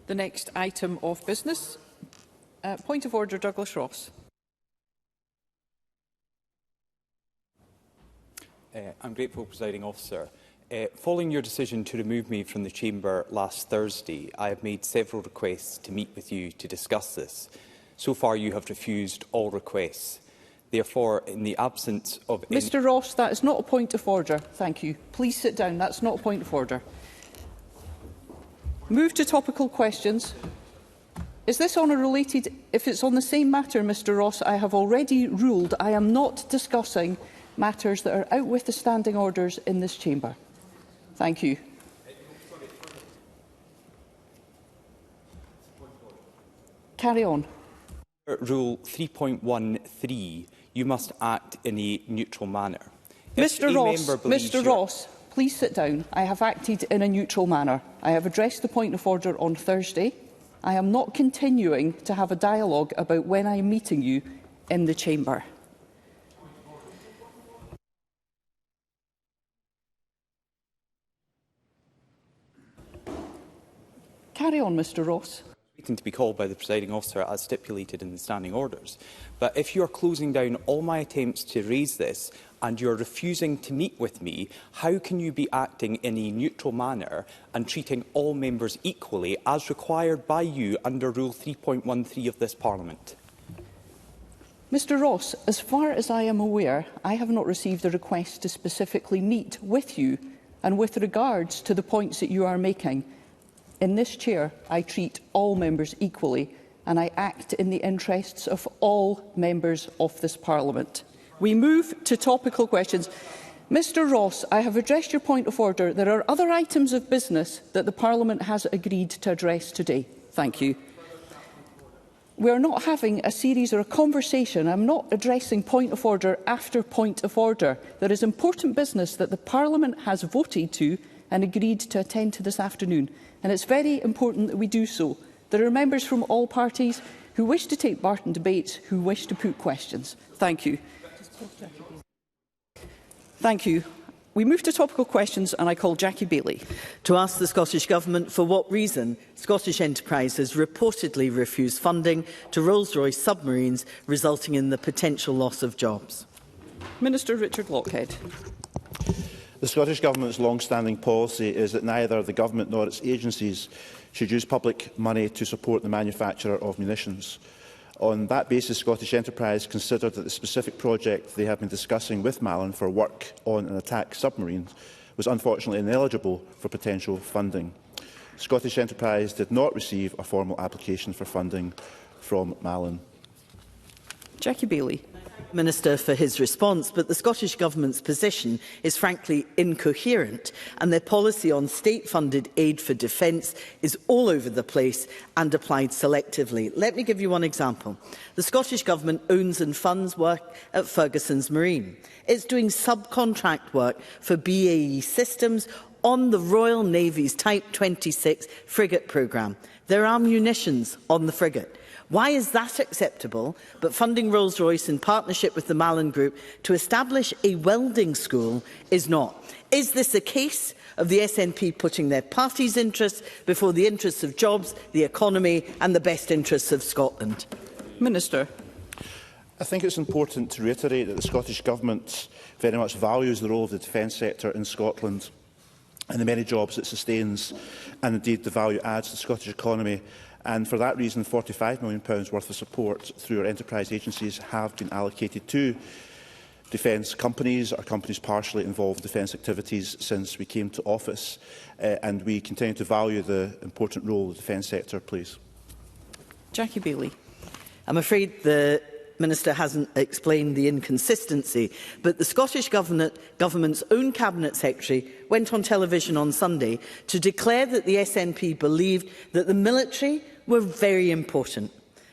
The next item of business. Point of order, Douglas Ross. I'm grateful, Presiding Officer. Following your decision to remove me from the Chamber last Thursday, I have made several requests to meet with you to discuss this. So far, you have refused all requests. Therefore, in the absence of... Mr Ross, that is not a point of order. Thank you. Please sit down. That's not a point of order. Move to topical questions. Is this on a related... If it's on the same matter, Mr Ross, I have already ruled I am not discussing matters that are out with the standing orders in this chamber. Thank you. Carry on. Rule 3.13, you must act in a neutral manner. Mr Ross, please sit down. I have acted in a neutral manner. I have addressed the point of order on Thursday. I am not continuing to have a dialogue about when I am meeting you in the chamber. Carry on, Mr Ross. To be called by the Presiding Officer as stipulated in the standing orders. But if you are closing down all my attempts to raise this and you are refusing to meet with me, how can you be acting in a neutral manner and treating all members equally as required by you under Rule 3.13 of this Parliament? Mr Ross, as far as I am aware, I have not received a request to specifically meet with you, and with regards to the points that you are making, in this chair, I treat all members equally and I act in the interests of all members of this Parliament. We move to topical questions. Mr Ross, I have addressed your point of order. There are other items of business that the Parliament has agreed to address today. Thank you. We are not having a series or a conversation. I am not addressing point of order after point of order. There is important business that the Parliament has voted to and agreed to attend to this afternoon. And it's very important that we do so. There are members from all parties who wish to take part in debates, who wish to put questions. Thank you. Thank you. We move to topical questions and I call Jackie Baillie. To ask the Scottish Government for what reason Scottish enterprises reportedly refused funding to Rolls-Royce submarines, resulting in the potential loss of jobs. Minister Richard Lochhead. The Scottish Government's long-standing policy is that neither the Government nor its agencies should use public money to support the manufacture of munitions. On that basis, Scottish Enterprise considered that the specific project they have been discussing with Malin for work on an attack submarine was unfortunately ineligible for potential funding. Scottish Enterprise did not receive a formal application for funding from Malin. Jackie Baillie. Minister for his response, but the Scottish Government's position is frankly incoherent, and their policy on state-funded aid for defence is all over the place and applied selectively. Let me give you one example. The Scottish Government owns and funds work at Ferguson's Marine. It's doing subcontract work for BAE Systems on the Royal Navy's Type 26 frigate programme. There are munitions on the frigate. Why is that acceptable, but funding Rolls-Royce in partnership with the Malin Group to establish a welding school is not? Is this a case of the SNP putting their party's interests before the interests of jobs, the economy and the best interests of Scotland? Minister. I think it's important to reiterate that the Scottish Government very much values the role of the defence sector in Scotland and the many jobs it sustains, and indeed the value it adds to the Scottish economy. And for that reason, £45 million worth of support through our enterprise agencies have been allocated to defence companies or companies partially involved in defence activities since we came to office. And we continue to value the important role the defence sector plays. Jackie Baillie. I'm afraid the Minister hasn't explained the inconsistency, but the Scottish Government's own Cabinet Secretary went on television on Sunday to declare that the SNP believed that the military were very important.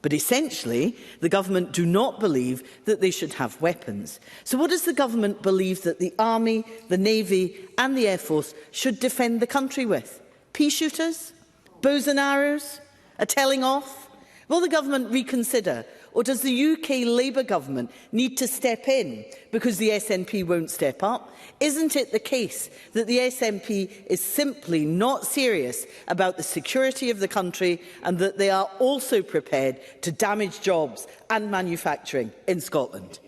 But essentially, the Government do not believe that they should have weapons. So what does the Government believe that the Army, the Navy and the Air Force should defend the country with? Pea shooters? Bows and arrows? A telling off? Will the government reconsider, or does the UK Labour government need to step in because the SNP won't step up? Isn't it the case that the SNP is simply not serious about the security of the country and that they are also prepared to damage jobs and manufacturing in Scotland?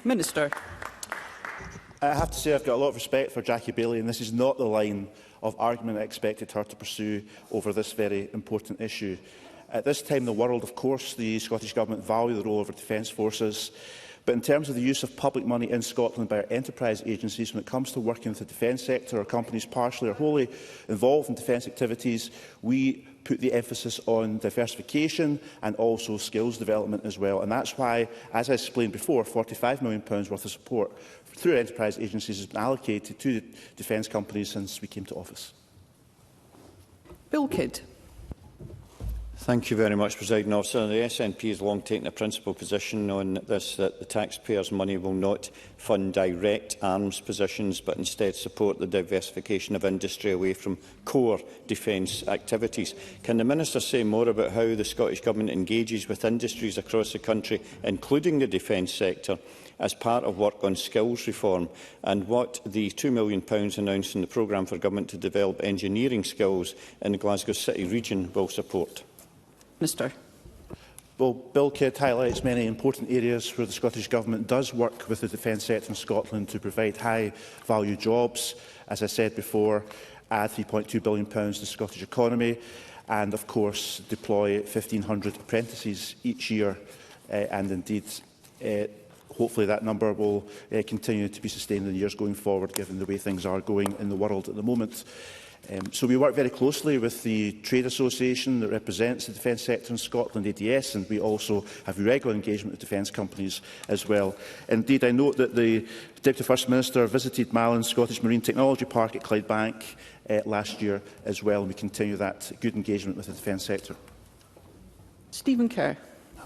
Minister. I have to say I've got a lot of respect for Jackie Baillie, and this is not the line of argument I expected her to pursue over this very important issue. At this time in the world, of course, the Scottish Government value the role of our defence forces. But in terms of the use of public money in Scotland by our enterprise agencies, when it comes to working with the defence sector or companies partially or wholly involved in defence activities, we put the emphasis on diversification and also skills development as well. And that's why, as I explained before, £45 million worth of support through our enterprise agencies has been allocated to defence companies since we came to office. Bill Kidd. Thank you very much, Presiding Officer. The SNP has long taken a principal position on this, that the taxpayers' money will not fund direct arms positions, but instead support the diversification of industry away from core defence activities. Can the Minister say more about how the Scottish Government engages with industries across the country, including the defence sector, as part of work on skills reform, and what the £2 million announced in the programme for Government to develop engineering skills in the Glasgow City region will support? Minister. Well, Bill Kidd highlights many important areas where the Scottish Government does work with the defence sector in Scotland to provide high-value jobs. As I said before, add £3.2 billion to the Scottish economy and, of course, deploy 1,500 apprentices each year. And indeed, hopefully that number will continue to be sustained in the years going forward, given the way things are going in the world at the moment. So we work very closely with the trade association that represents the defence sector in Scotland, ADS, and we also have regular engagement with defence companies as well. Indeed, I note that the Deputy First Minister visited Malin Scottish Marine Technology Park at Clydebank last year as well, and we continue that good engagement with the defence sector. Stephen Kerr.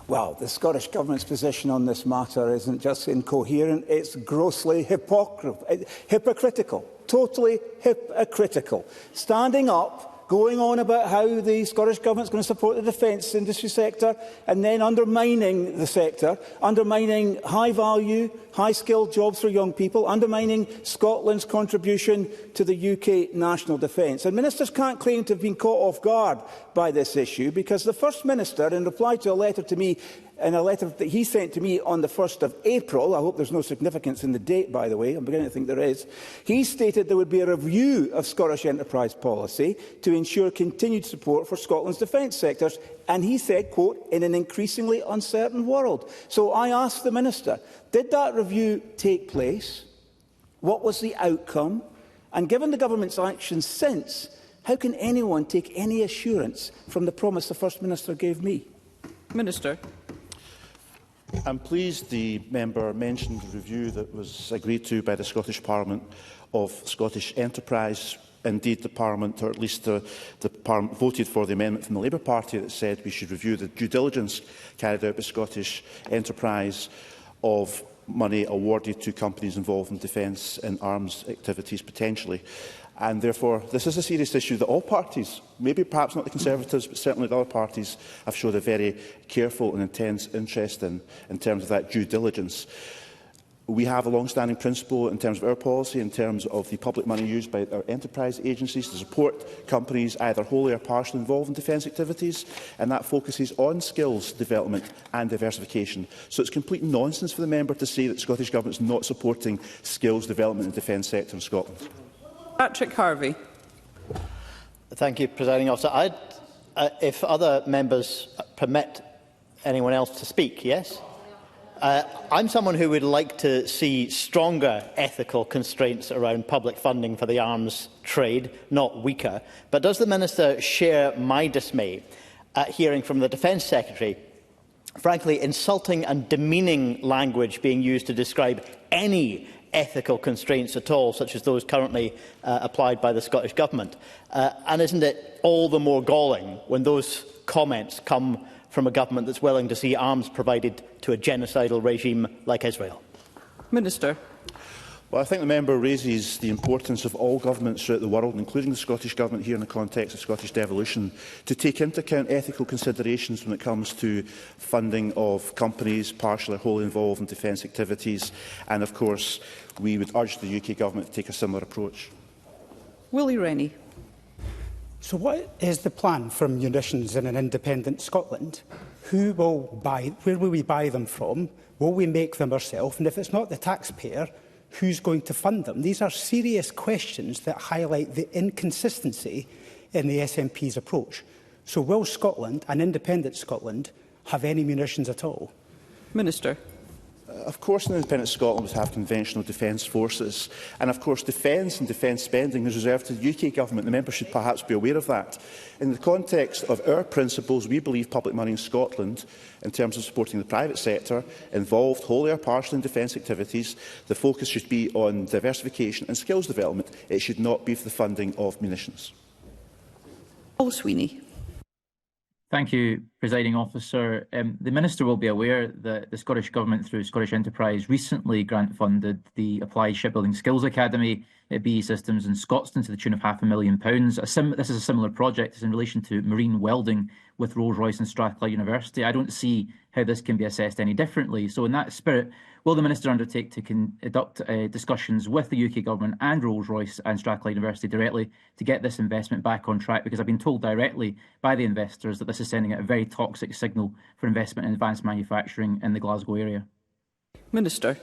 Well, the Scottish Government's position on this matter isn't just incoherent, it's grossly hypocritical. Totally hypocritical. Standing up, going on about how the Scottish Government is going to support the defence industry sector, and then undermining the sector, undermining high-value, high-skilled jobs for young people, undermining Scotland's contribution to the UK national defence. And ministers can't claim to have been caught off guard by this issue, because the First Minister, in reply to a letter to me, in a letter that he sent to me on the 1st of April, I hope there's no significance in the date, by the way, I'm beginning to think there is, he stated there would be a review of Scottish enterprise policy to ensure continued support for Scotland's defence sectors, and he said, quote, in an increasingly uncertain world. So I asked the Minister, did that review take place? What was the outcome? And given the Government's actions since, how can anyone take any assurance from the promise the First Minister gave me? Minister. I'm pleased the member mentioned the review that was agreed to by the Scottish Parliament of Scottish enterprise. Indeed, the Parliament, or at least the Parliament, voted for the amendment from the Labour Party that said we should review the due diligence carried out by Scottish enterprise of money awarded to companies involved in defence and arms activities potentially. And therefore, this is a serious issue that all parties, maybe perhaps not the Conservatives, but certainly the other parties, have showed a very careful and intense interest in terms of that due diligence. We have a long-standing principle in terms of our policy, in terms of the public money used by our enterprise agencies to support companies either wholly or partially involved in defence activities, and that focuses on skills development and diversification. So it's complete nonsense for the member to say that the Scottish Government is not supporting skills development in the defence sector in Scotland. Patrick Harvey. Thank you, Presiding Officer. If other members permit anyone else to speak, yes? I'm someone who would like to see stronger ethical constraints around public funding for the arms trade, not weaker. But does the Minister share my dismay at hearing from the Defence Secretary, frankly, insulting and demeaning language being used to describe any ethical constraints at all, such as those currently applied by the Scottish Government? And isn't it all the more galling when those comments come from a government that's willing to see arms provided to a genocidal regime like Israel? Minister. Well, I think the member raises the importance of all governments throughout the world, including the Scottish Government here in the context of Scottish devolution, to take into account ethical considerations when it comes to funding of companies partially or wholly involved in defence activities. And, of course, we would urge the UK Government to take a similar approach. Willie Rennie. So what is the plan for munitions in an independent Scotland? Who will buy, where will we buy them from? Will we make them ourselves? And if it's not the taxpayer, who's going to fund them? These are serious questions that highlight the inconsistency in the SNP's approach. So will Scotland, an independent Scotland, have any munitions at all? Minister. Of course, an independent Scotland would have conventional defence forces. And of course, defence and defence spending is reserved to the UK Government. The member should perhaps be aware of that. In the context of our principles, we believe public money in Scotland, in terms of supporting the private sector, involved wholly or partially in defence activities. The focus should be on diversification and skills development. It should not be for the funding of munitions. Paul Sweeney. Thank you, Presiding Officer. The Minister will be aware that the Scottish Government, through Scottish Enterprise, recently grant-funded the Applied Shipbuilding Skills Academy at BAE Systems in Scotstoun to the tune of £500,000. This is a similar project. It's in relation to marine welding with Rolls-Royce and Strathclyde University. I don't see how this can be assessed any differently. So in that spirit, will the Minister undertake to conduct discussions with the UK Government and Rolls-Royce and Strathclyde University directly to get this investment back on track? Because I've been told directly by the investors that this is sending out a very toxic signal for investment in advanced manufacturing in the Glasgow area. Minister.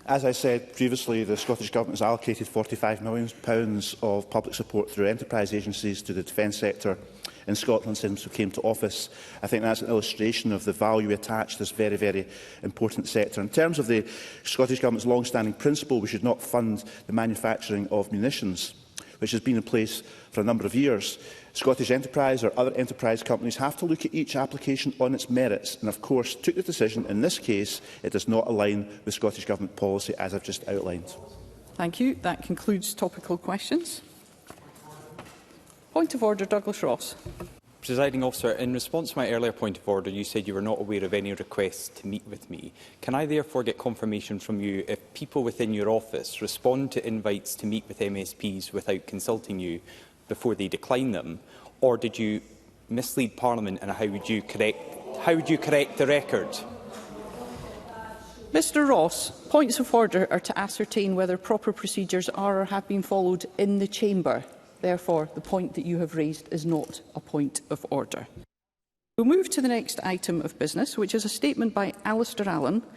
As I said previously, the Scottish Government has allocated £45 million of public support through enterprise agencies to the defence sector in Scotland since we came to office. I think that's an illustration of the value we attach to this very, very important sector. In terms of the Scottish Government's long-standing principle, we should not fund the manufacturing of munitions, which has been in place for a number of years. Scottish Enterprise or other enterprise companies have to look at each application on its merits and, of course, took the decision in this case it does not align with Scottish Government policy, as I've just outlined. Thank you. That concludes topical questions. Point of order, Douglas Ross. Presiding Officer, in response to my earlier point of order, you said you were not aware of any requests to meet with me. Can I therefore get confirmation from you if people within your office respond to invites to meet with MSPs without consulting you before they decline them, or did you mislead Parliament, and how would you correct the record? Mr Ross, points of order are to ascertain whether proper procedures are or have been followed in the Chamber. Therefore, the point that you have raised is not a point of order. We'll move to the next item of business, which is a statement by Alistair Allen,